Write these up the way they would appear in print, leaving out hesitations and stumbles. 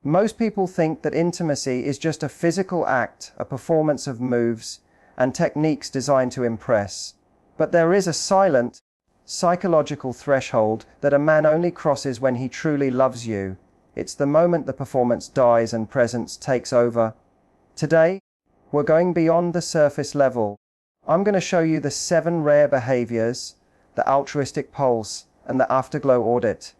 Most people think that intimacy is just a physical act, a performance of moves and techniques designed to impress. But there is a silent, psychological threshold that a man only crosses when he truly loves you. It's the moment the performance dies and presence takes over. Today, we're going beyond the surface level. I'm going to show you the 7 rare behaviors, the altruistic pulse, and the afterglow audit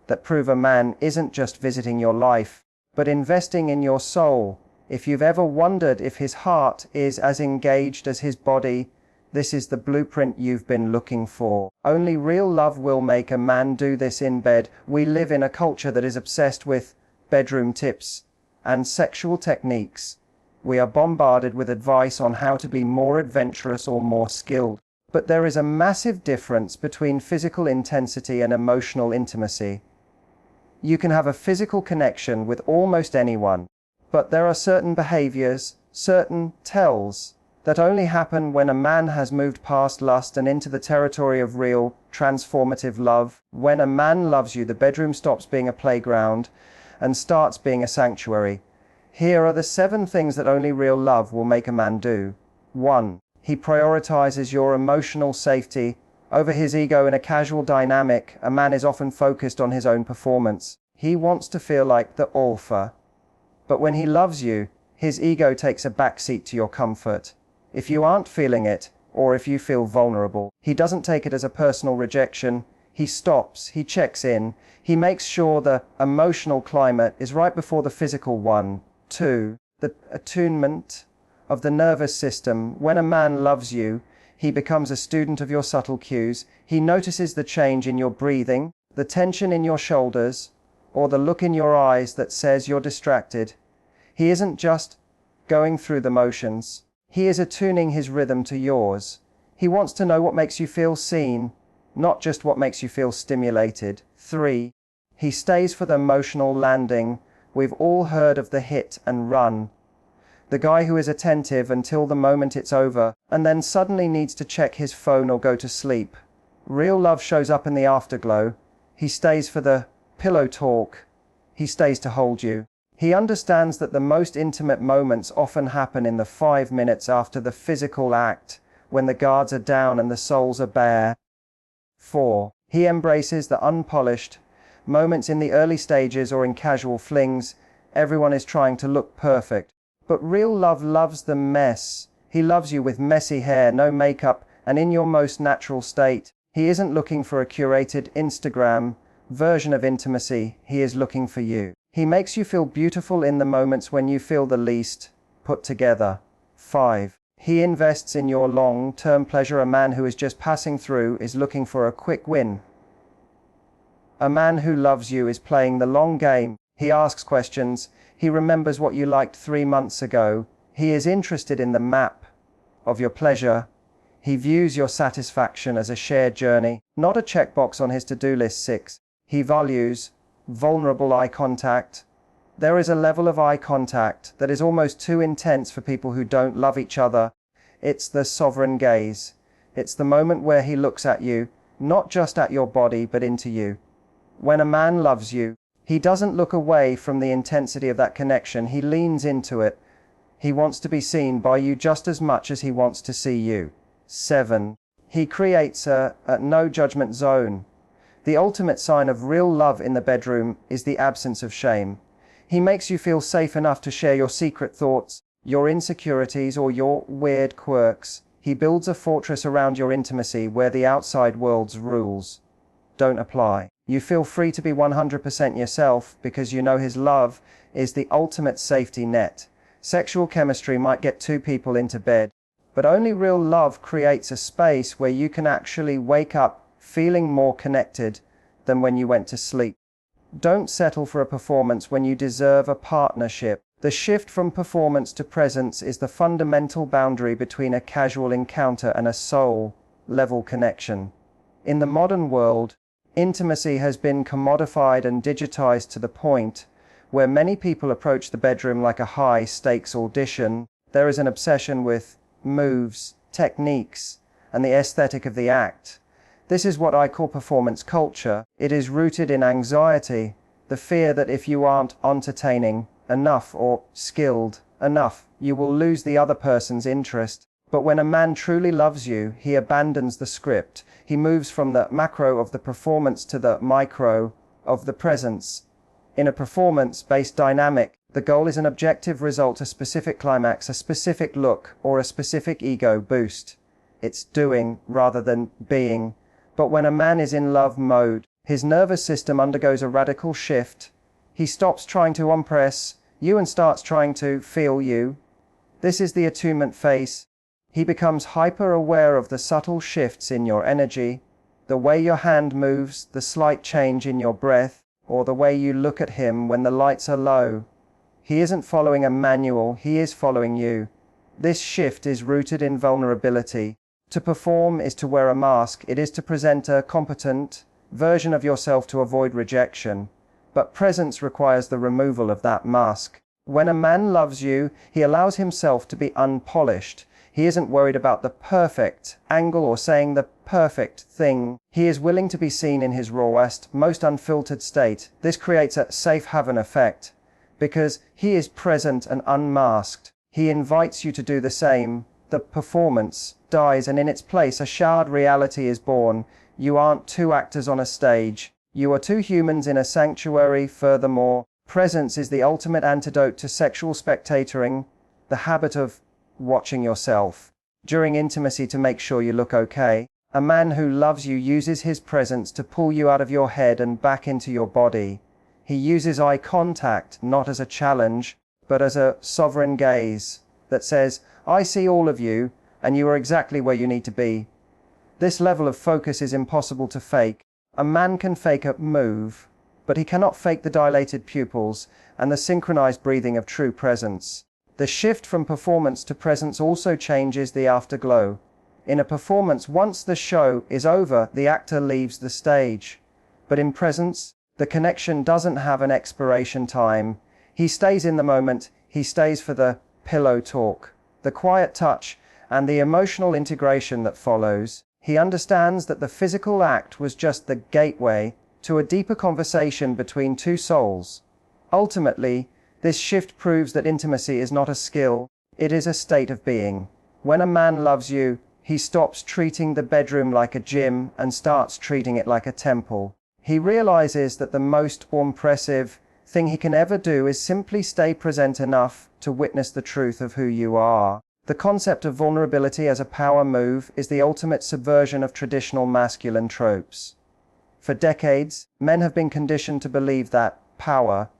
that prove a man isn't just visiting your life, but investing in your soul. If you've ever wondered if his heart is as engaged as his body, this is the blueprint you've been looking for. Only real love will make a man do this in bed. We live in a culture that is obsessed with bedroom tips and sexual techniques. We are bombarded with advice on how to be more adventurous or more skilled. But there is a massive difference between physical intensity and emotional intimacy. You can have a physical connection with almost anyone, but there are certain behaviors, certain tells, that only happen when a man has moved past lust and into the territory of real, transformative love. When a man loves you, the bedroom stops being a playground and starts being a sanctuary. Here are the 7 things that only real love will make a man do. 1. He prioritizes your emotional safety over his ego. In a casual dynamic, a man is often focused on his own performance. He wants to feel like the alpha. But when he loves you, his ego takes a backseat to your comfort. If you aren't feeling it, or if you feel vulnerable, he doesn't take it as a personal rejection. He stops, he checks in, he makes sure the emotional climate is right before the physical one. 2. The attunement of the nervous system. When a man loves you, he becomes a student of your subtle cues. He notices the change in your breathing, the tension in your shoulders, or the look in your eyes that says you're distracted. He isn't just going through the motions. He is attuning his rhythm to yours. He wants to know what makes you feel seen, not just what makes you feel stimulated. 3. He stays for the emotional landing. We've all heard of the hit and run. The guy who is attentive until the moment it's over, and then suddenly needs to check his phone or go to sleep. Real love shows up in the afterglow. He stays for the pillow talk. He stays to hold you. He understands that the most intimate moments often happen in the 5 minutes after the physical act, when the guards are down and the souls are bare. 4. He embraces the unpolished moments in the early stages or in casual flings. Everyone is trying to look perfect. But real love loves the mess. He loves you with messy hair, no makeup, and in your most natural state. He isn't looking for a curated Instagram version of intimacy. He is looking for you. He makes you feel beautiful in the moments when you feel the least put together. 5. He invests in your long-term pleasure. A man who is just passing through is looking for a quick win. A man who loves you is playing the long game. He asks questions. He remembers what you liked 3 months ago. He is interested in the map of your pleasure. He views your satisfaction as a shared journey, not a checkbox on his to-do list. 6. He values vulnerable eye contact. There is a level of eye contact that is almost too intense for people who don't love each other. It's the sovereign gaze. It's the moment where he looks at you, not just at your body, but into you. When a man loves you, he doesn't look away from the intensity of that connection. He leans into it. He wants to be seen by you just as much as he wants to see you. 7. He creates a no judgment zone. The ultimate sign of real love in the bedroom is the absence of shame. He makes you feel safe enough to share your secret thoughts, your insecurities, or your weird quirks. He builds a fortress around your intimacy where the outside world's rules don't apply. You feel free to be 100% yourself because you know his love is the ultimate safety net. Sexual chemistry might get 2 people into bed, but only real love creates a space where you can actually wake up feeling more connected than when you went to sleep. Don't settle for a performance when you deserve a partnership. The shift from performance to presence is the fundamental boundary between a casual encounter and a soul-level connection. In the modern world, intimacy has been commodified and digitized to the point where many people approach the bedroom like a high-stakes audition. There is an obsession with moves, techniques, and the aesthetic of the act. This is what I call performance culture. It is rooted in anxiety the fear that if you aren't entertaining enough or skilled enough, you will lose the other person's interest. But when a man truly loves you, he abandons the script. He moves from the macro of the performance to the micro of the presence. In a performance-based dynamic, the goal is an objective result, a specific climax, a specific look, or a specific ego boost. It's doing rather than being. But when a man is in love mode, his nervous system undergoes a radical shift. He stops trying to impress you and starts trying to feel you. This is the attunement phase. He becomes hyper-aware of the subtle shifts in your energy, the way your hand moves, the slight change in your breath, or the way you look at him when the lights are low. He isn't following a manual, he is following you. This shift is rooted in vulnerability. To perform is to wear a mask, it is to present a competent version of yourself to avoid rejection. But presence requires the removal of that mask. When a man loves you, he allows himself to be unpolished. He isn't worried about the perfect angle or saying the perfect thing. He is willing to be seen in his rawest, most unfiltered state. This creates a safe haven effect. Because he is present and unmasked, he invites you to do the same. The performance dies, and in its place a shared reality is born. You aren't two actors on a stage. You are two humans in a sanctuary. Furthermore, presence is the ultimate antidote to sexual spectatoring, the habit of watching yourself during intimacy to make sure you look okay. A man who loves you uses his presence to pull you out of your head and back into your body. He uses eye contact not as a challenge, but as a sovereign gaze that says, I see all of you, and you are exactly where you need to be. This level of focus is impossible to fake. A man can fake a move, but he cannot fake the dilated pupils and the synchronized breathing of true presence. The shift from performance to presence also changes the afterglow. In a performance, once the show is over, the actor leaves the stage. But in presence, the connection doesn't have an expiration time. He stays in the moment, he stays for the pillow talk, the quiet touch, and the emotional integration that follows. He understands that the physical act was just the gateway to a deeper conversation between two souls. Ultimately, this shift proves that intimacy is not a skill, it is a state of being. When a man loves you, he stops treating the bedroom like a gym and starts treating it like a temple. He realizes that the most impressive thing he can ever do is simply stay present enough to witness the truth of who you are. The concept of vulnerability as a power move is the ultimate subversion of traditional masculine tropes. For decades, men have been conditioned to believe that power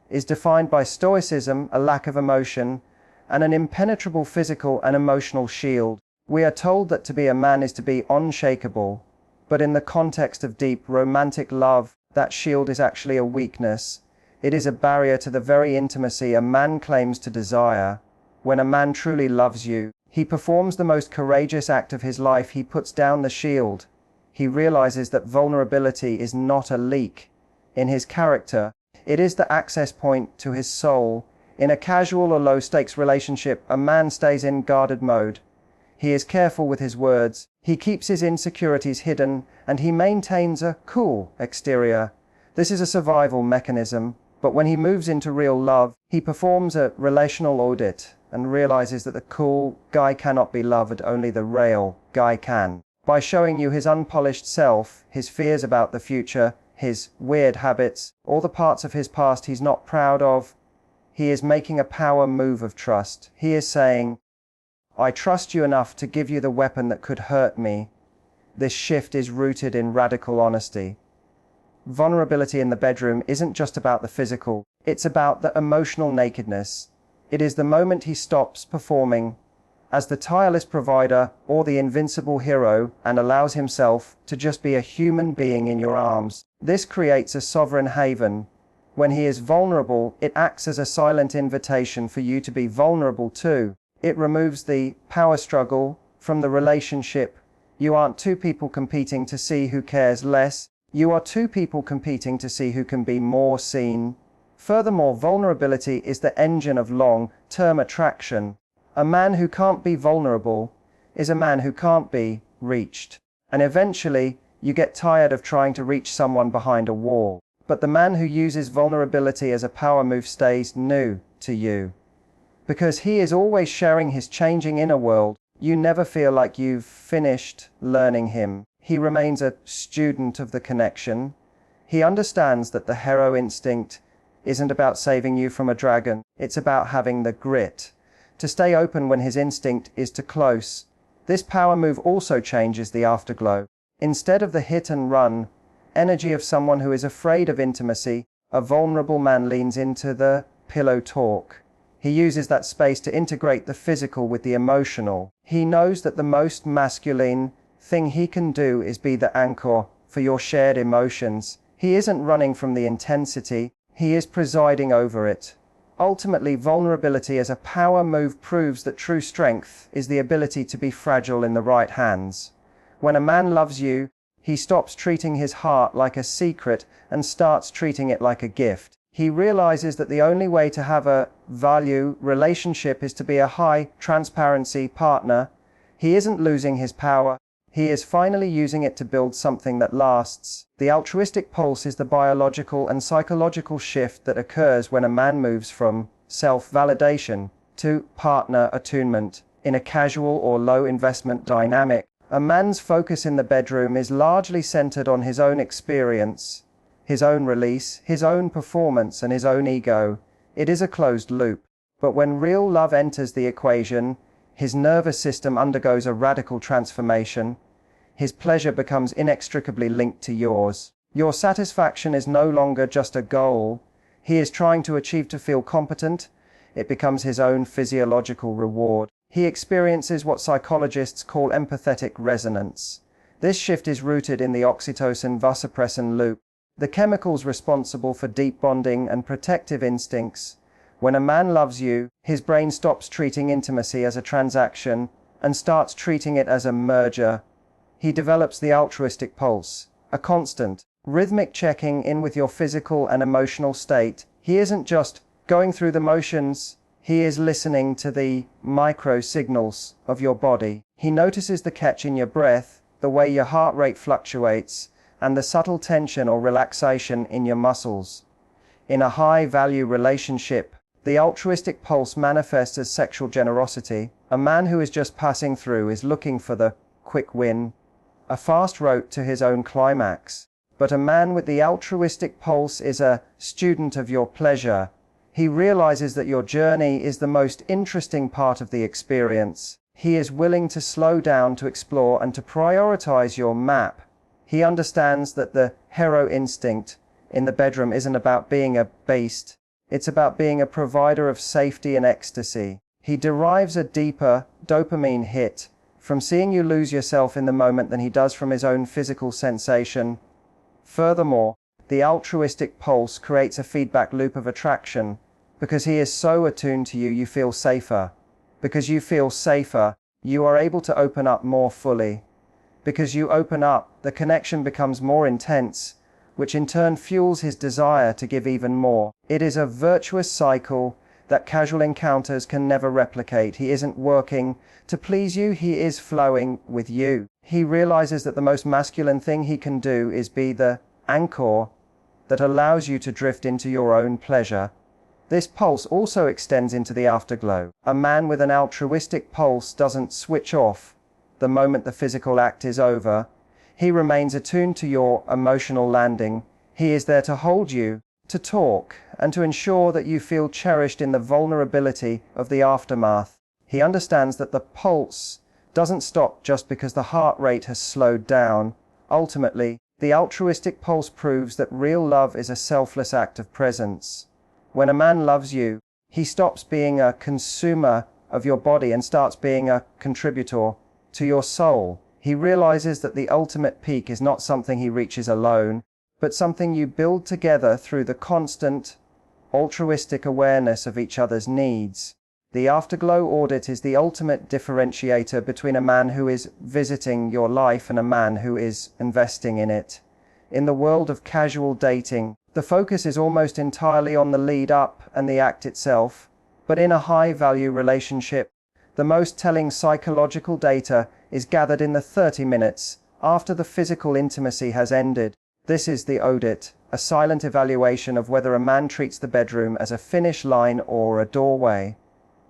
is defined by stoicism, a lack of emotion, and an impenetrable physical and emotional shield. We are told that to be a man is to be unshakable, but in the context of deep romantic love, that shield is actually a weakness. It is a barrier to the very intimacy a man claims to desire. When a man truly loves you, he performs the most courageous act of his life. He puts down the shield. He realizes that vulnerability is not a leak in his character. It is the access point to his soul. In a casual or low-stakes relationship, a man stays in guarded mode. He is careful with his words, he keeps his insecurities hidden, and he maintains a cool exterior. This is a survival mechanism, but when he moves into real love, he performs a relational audit and realizes that the cool guy cannot be loved, only the real guy can. By showing you his unpolished self, his fears about the future, his weird habits, all the parts of his past he's not proud of, he is making a power move of trust. He is saying, I trust you enough to give you the weapon that could hurt me. This shift is rooted in radical honesty. Vulnerability in the bedroom isn't just about the physical, it's about the emotional nakedness. It is the moment he stops performing as the tireless provider or the invincible hero and allows himself to just be a human being in your arms. This creates a sovereign haven. When he is vulnerable, it acts as a silent invitation for you to be vulnerable too. It removes the power struggle from the relationship. You aren't two people competing to see who cares less. You are two people competing to see who can be more seen. Furthermore, vulnerability is the engine of long-term attraction. A man who can't be vulnerable is a man who can't be reached. And eventually, you get tired of trying to reach someone behind a wall. But the man who uses vulnerability as a power move stays new to you. Because he is always sharing his changing inner world, you never feel like you've finished learning him. He remains a student of the connection. He understands that the hero instinct isn't about saving you from a dragon, it's about having the grit to stay open when his instinct is too close. This power move also changes the afterglow. Instead of the hit and run energy of someone who is afraid of intimacy, a vulnerable man leans into the pillow talk. He uses that space to integrate the physical with the emotional. He knows that the most masculine thing he can do is be the anchor for your shared emotions. He isn't running from the intensity, he is presiding over it. Ultimately, vulnerability as a power move proves that true strength is the ability to be fragile in the right hands. When a man loves you, he stops treating his heart like a secret and starts treating it like a gift. He realizes that the only way to have a value relationship is to be a high transparency partner. He isn't losing his power. He is finally using it to build something that lasts. The altruistic pulse is the biological and psychological shift that occurs when a man moves from self-validation to partner attunement in a casual or low-investment dynamic. A man's focus in the bedroom is largely centered on his own experience, his own release, his own performance, and his own ego. It is a closed loop. But when real love enters the equation, his nervous system undergoes a radical transformation. His pleasure becomes inextricably linked to yours. Your satisfaction is no longer just a goal he is trying to achieve to feel competent. It becomes his own physiological reward. He experiences what psychologists call empathetic resonance. This shift is rooted in the oxytocin-vasopressin loop, the chemicals responsible for deep bonding and protective instincts. When a man loves you, his brain stops treating intimacy as a transaction and starts treating it as a merger. He develops the altruistic pulse, a constant, rhythmic checking in with your physical and emotional state. He isn't just going through the motions, he is listening to the micro signals of your body. He notices the catch in your breath, the way your heart rate fluctuates, and the subtle tension or relaxation in your muscles. In a high-value relationship, the altruistic pulse manifests as sexual generosity. A man who is just passing through is looking for the quick win, a fast road to his own climax. But a man with the altruistic pulse is a student of your pleasure. He realizes that your journey is the most interesting part of the experience. He is willing to slow down to explore and to prioritize your map. He understands that the hero instinct in the bedroom isn't about being a beast. It's about being a provider of safety and ecstasy. He derives a deeper dopamine hit from seeing you lose yourself in the moment than he does from his own physical sensation. Furthermore, the altruistic pulse creates a feedback loop of attraction. Because he is so attuned to you, you feel safer. Because you feel safer, you are able to open up more fully. Because you open up, the connection becomes more intense, which in turn fuels his desire to give even more. It is a virtuous cycle that casual encounters can never replicate. He isn't working to please you, he is flowing with you. He realizes that the most masculine thing he can do is be the anchor that allows you to drift into your own pleasure. This pulse also extends into the afterglow. A man with an altruistic pulse doesn't switch off the moment the physical act is over. He remains attuned to your emotional landing. He is there to hold you, to talk, and to ensure that you feel cherished in the vulnerability of the aftermath. He understands that the pulse doesn't stop just because the heart rate has slowed down. Ultimately, the altruistic pulse proves that real love is a selfless act of presence. When a man loves you, he stops being a consumer of your body and starts being a contributor to your soul. He realizes that the ultimate peak is not something he reaches alone, but something you build together through the constant, altruistic awareness of each other's needs. The Afterglow Audit is the ultimate differentiator between a man who is visiting your life and a man who is investing in it. In the world of casual dating, the focus is almost entirely on the lead up and the act itself, but in a high-value relationship, the most telling psychological data is gathered in the 30 minutes after the physical intimacy has ended. This is the audit, a silent evaluation of whether a man treats the bedroom as a finish line or a doorway.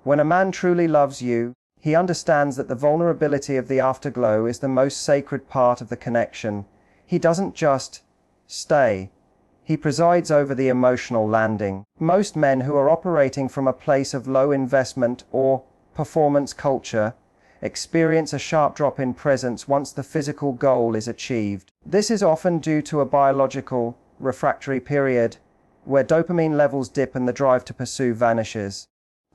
When a man truly loves you, he understands that the vulnerability of the afterglow is the most sacred part of the connection. He doesn't just stay. He presides over the emotional landing. Most men who are operating from a place of low investment or performance culture experience a sharp drop in presence once the physical goal is achieved. This is often due to a biological refractory period where dopamine levels dip and the drive to pursue vanishes.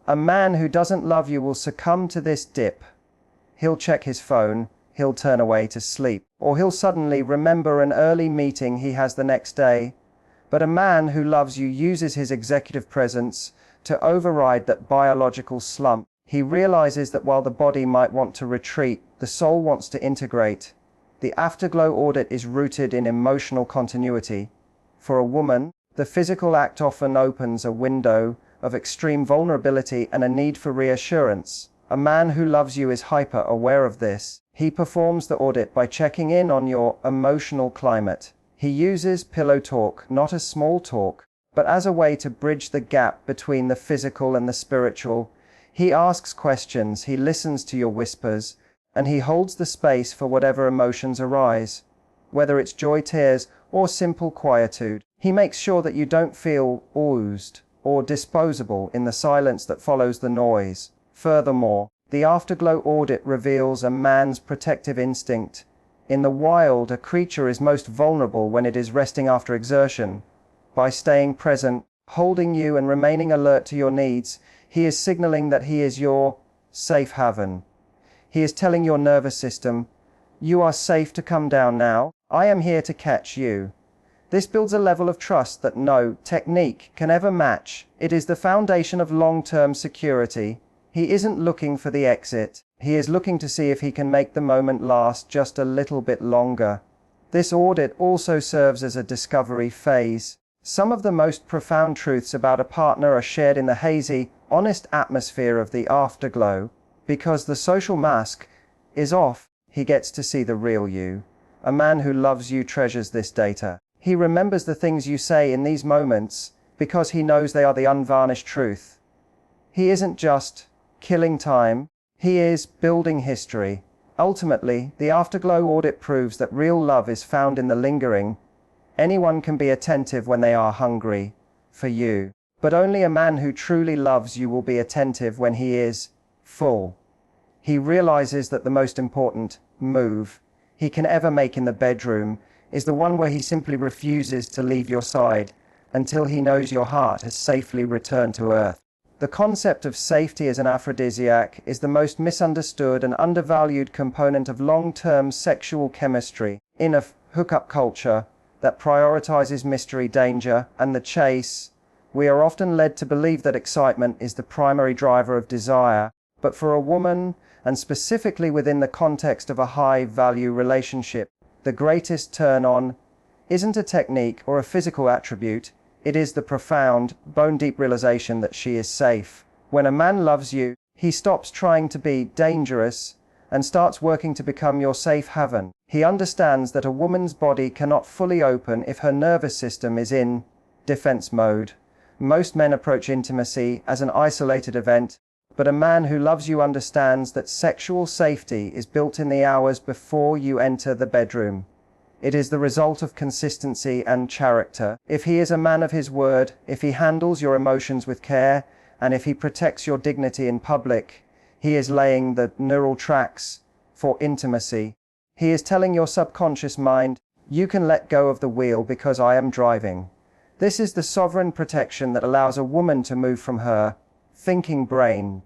A man who doesn't love you will succumb to this dip. He'll check his phone, he'll turn away to sleep, or he'll suddenly remember an early meeting he has the next day. But a man who loves you uses his executive presence to override that biological slump. He realizes that while the body might want to retreat, the soul wants to integrate. The Afterglow audit is rooted in emotional continuity. For a woman, the physical act often opens a window of extreme vulnerability and a need for reassurance. A man who loves you is hyper-aware of this. He performs the audit by checking in on your emotional climate. He uses pillow talk, not as small talk, but as a way to bridge the gap between the physical and the spiritual. He asks questions, he listens to your whispers, and he holds the space for whatever emotions arise, whether it's joy, tears, or simple quietude. He makes sure that you don't feel oozed or disposable in the silence that follows the noise. Furthermore, the Afterglow audit reveals a man's protective instinct. In the wild, a creature is most vulnerable when it is resting after exertion. By staying present, holding you and remaining alert to your needs, he is signaling that he is your safe haven. He is telling your nervous system, you are safe to come down now. I am here to catch you. This builds a level of trust that no technique can ever match. It is the foundation of long-term security. He isn't looking for the exit. He is looking to see if he can make the moment last just a little bit longer. This audit also serves as a discovery phase. Some of the most profound truths about a partner are shared in the hazy, honest atmosphere of the afterglow. Because the social mask is off, he gets to see the real you. A man who loves you treasures this data. He remembers the things you say in these moments because he knows they are the unvarnished truth. He isn't just killing time, he is building history. Ultimately, the Afterglow audit proves that real love is found in the lingering. Anyone can be attentive when they are hungry for you, but only a man who truly loves you will be attentive when he is full. He realizes that the most important move he can ever make in the bedroom is the one where he simply refuses to leave your side until he knows your heart has safely returned to earth. The concept of safety as an aphrodisiac is the most misunderstood and undervalued component of long-term sexual chemistry. In a hookup culture that prioritizes mystery, danger, and the chase, we are often led to believe that excitement is the primary driver of desire. But for a woman, and specifically within the context of a high-value relationship, the greatest turn-on isn't a technique or a physical attribute. It is the profound, bone-deep realization that she is safe. When a man loves you, he stops trying to be dangerous and starts working to become your safe haven. He understands that a woman's body cannot fully open if her nervous system is in defense mode. Most men approach intimacy as an isolated event, but a man who loves you understands that sexual safety is built in the hours before you enter the bedroom. It is the result of consistency and character. If he is a man of his word, if he handles your emotions with care, and if he protects your dignity in public, he is laying the neural tracks for intimacy. He is telling your subconscious mind, you can let go of the wheel because I am driving. This is the sovereign protection that allows a woman to move from her thinking brain,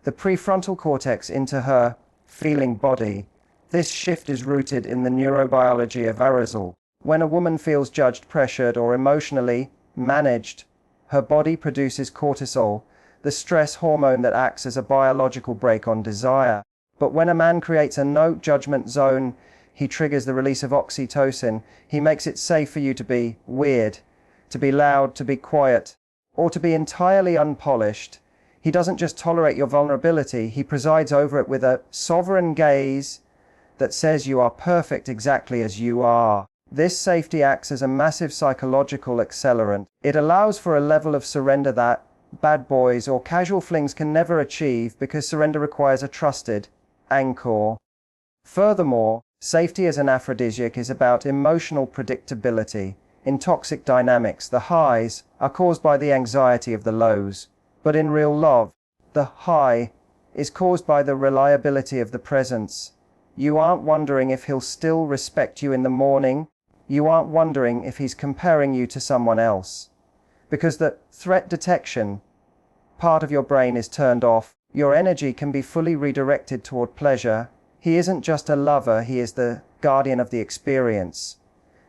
the prefrontal cortex, into her feeling body. This shift is rooted in the neurobiology of arousal. When a woman feels judged, pressured, or emotionally managed, her body produces cortisol, the stress hormone that acts as a biological brake on desire. But when a man creates a no judgment zone, he triggers the release of oxytocin. He makes it safe for you to be weird, to be loud, to be quiet, or to be entirely unpolished. He doesn't just tolerate your vulnerability, he presides over it with a sovereign gaze that says you are perfect exactly as you are. This safety acts as a massive psychological accelerant. It allows for a level of surrender that bad boys or casual flings can never achieve, because surrender requires a trusted anchor. Furthermore, safety as an aphrodisiac is about emotional predictability. In toxic dynamics, the highs are caused by the anxiety of the lows, but in real love, the high is caused by the reliability of the presence. You aren't wondering if he'll still respect you in the morning. You aren't wondering if he's comparing you to someone else. Because the threat detection part of your brain is turned off, your energy can be fully redirected toward pleasure. He isn't just a lover, he is the guardian of the experience.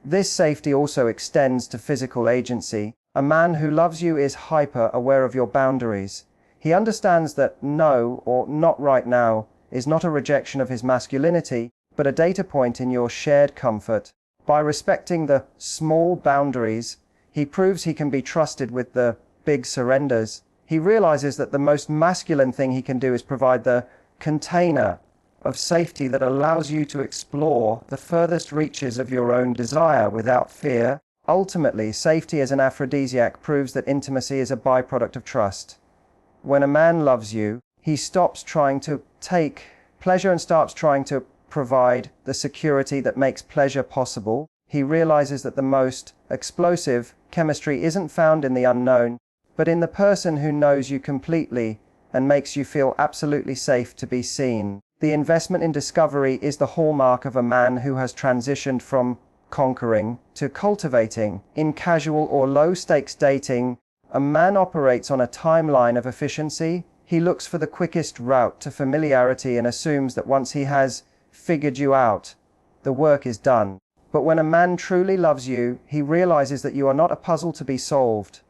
This safety also extends to physical agency. A man who loves you is hyper aware of your boundaries. He understands that no, or not right now, is not a rejection of his masculinity, but a data point in your shared comfort. By respecting the small boundaries, he proves he can be trusted with the big surrenders. He realizes that the most masculine thing he can do is provide the container of safety that allows you to explore the furthest reaches of your own desire without fear. Ultimately, safety as an aphrodisiac proves that intimacy is a byproduct of trust. When a man loves you, he stops trying to take pleasure and starts trying to provide the security that makes pleasure possible. He realizes that the most explosive chemistry isn't found in the unknown, but in the person who knows you completely and makes you feel absolutely safe to be seen. The investment in discovery is the hallmark of a man who has transitioned from conquering to cultivating. In casual or low-stakes dating, a man operates on a timeline of efficiency. He looks for the quickest route to familiarity and assumes that once he has figured you out, the work is done. But when a man truly loves you, he realizes that you are not a puzzle to be solved,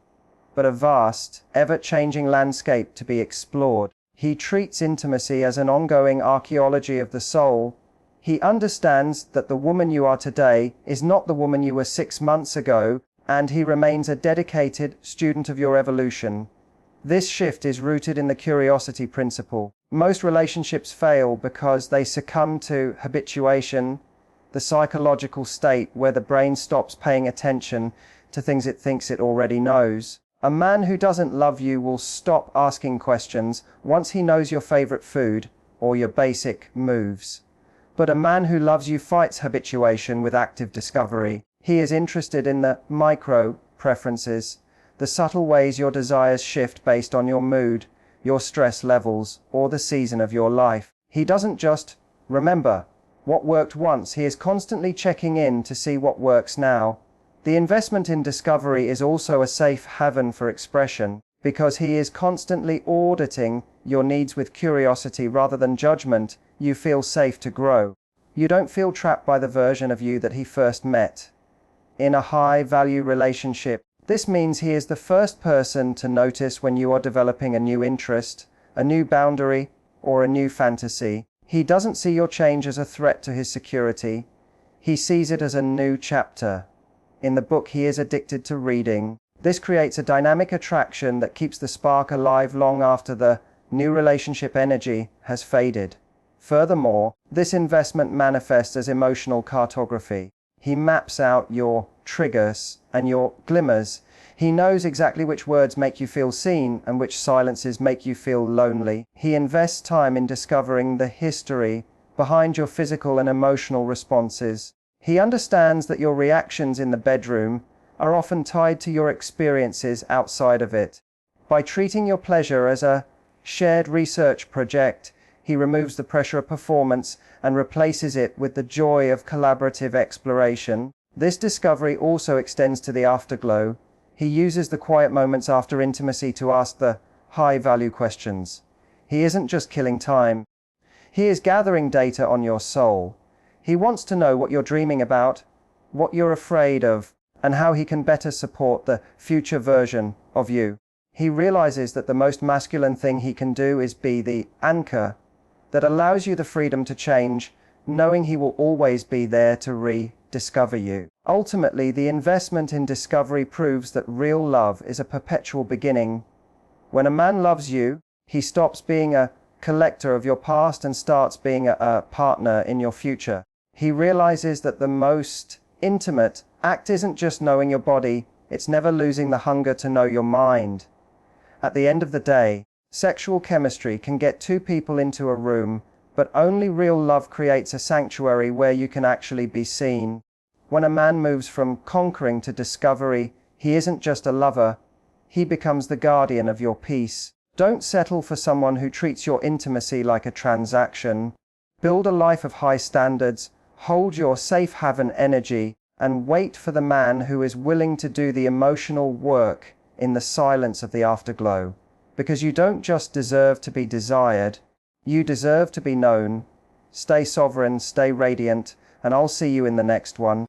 but a vast, ever-changing landscape to be explored. He treats intimacy as an ongoing archaeology of the soul. He understands that the woman you are today is not the woman you were 6 months ago, and he remains a dedicated student of your evolution. This shift is rooted in the curiosity principle. Most relationships fail because they succumb to habituation, the psychological state where the brain stops paying attention to things it thinks it already knows. A man who doesn't love you will stop asking questions once he knows your favorite food or your basic moves. But a man who loves you fights habituation with active discovery. He is interested in the micro preferences, the subtle ways your desires shift based on your mood, your stress levels, or the season of your life. He doesn't just remember what worked once, he is constantly checking in to see what works now. The investment in discovery is also a safe haven for expression, because he is constantly auditing your needs with curiosity rather than judgment. You feel safe to grow. You don't feel trapped by the version of you that he first met. In a high-value relationship, this means he is the first person to notice when you are developing a new interest, a new boundary, or a new fantasy. He doesn't see your change as a threat to his security. He sees it as a new chapter in the book he is addicted to reading. This creates a dynamic attraction that keeps the spark alive long after the new relationship energy has faded. Furthermore, this investment manifests as emotional cartography. He maps out your triggers and your glimmers. He knows exactly which words make you feel seen and which silences make you feel lonely. He invests time in discovering the history behind your physical and emotional responses. He understands that your reactions in the bedroom are often tied to your experiences outside of it. By treating your pleasure as a shared research project, he removes the pressure of performance and replaces it with the joy of collaborative exploration. This discovery also extends to the afterglow. He uses the quiet moments after intimacy to ask the high-value questions. He isn't just killing time. He is gathering data on your soul. He wants to know what you're dreaming about, what you're afraid of, and how he can better support the future version of you. He realizes that the most masculine thing he can do is be the anchor that allows you the freedom to change, knowing he will always be there to rediscover you. Ultimately, the investment in discovery proves that real love is a perpetual beginning. When a man loves you, he stops being a collector of your past and starts being a partner in your future. He realizes that the most intimate act isn't just knowing your body, it's never losing the hunger to know your mind. At the end of the day, sexual chemistry can get two people into a room, but only real love creates a sanctuary where you can actually be seen. When a man moves from conquering to discovery, he isn't just a lover, he becomes the guardian of your peace. Don't settle for someone who treats your intimacy like a transaction. Build a life of high standards, hold your safe haven energy, and wait for the man who is willing to do the emotional work in the silence of the afterglow. Because you don't just deserve to be desired, you deserve to be known. Stay sovereign, stay radiant, and I'll see you in the next one.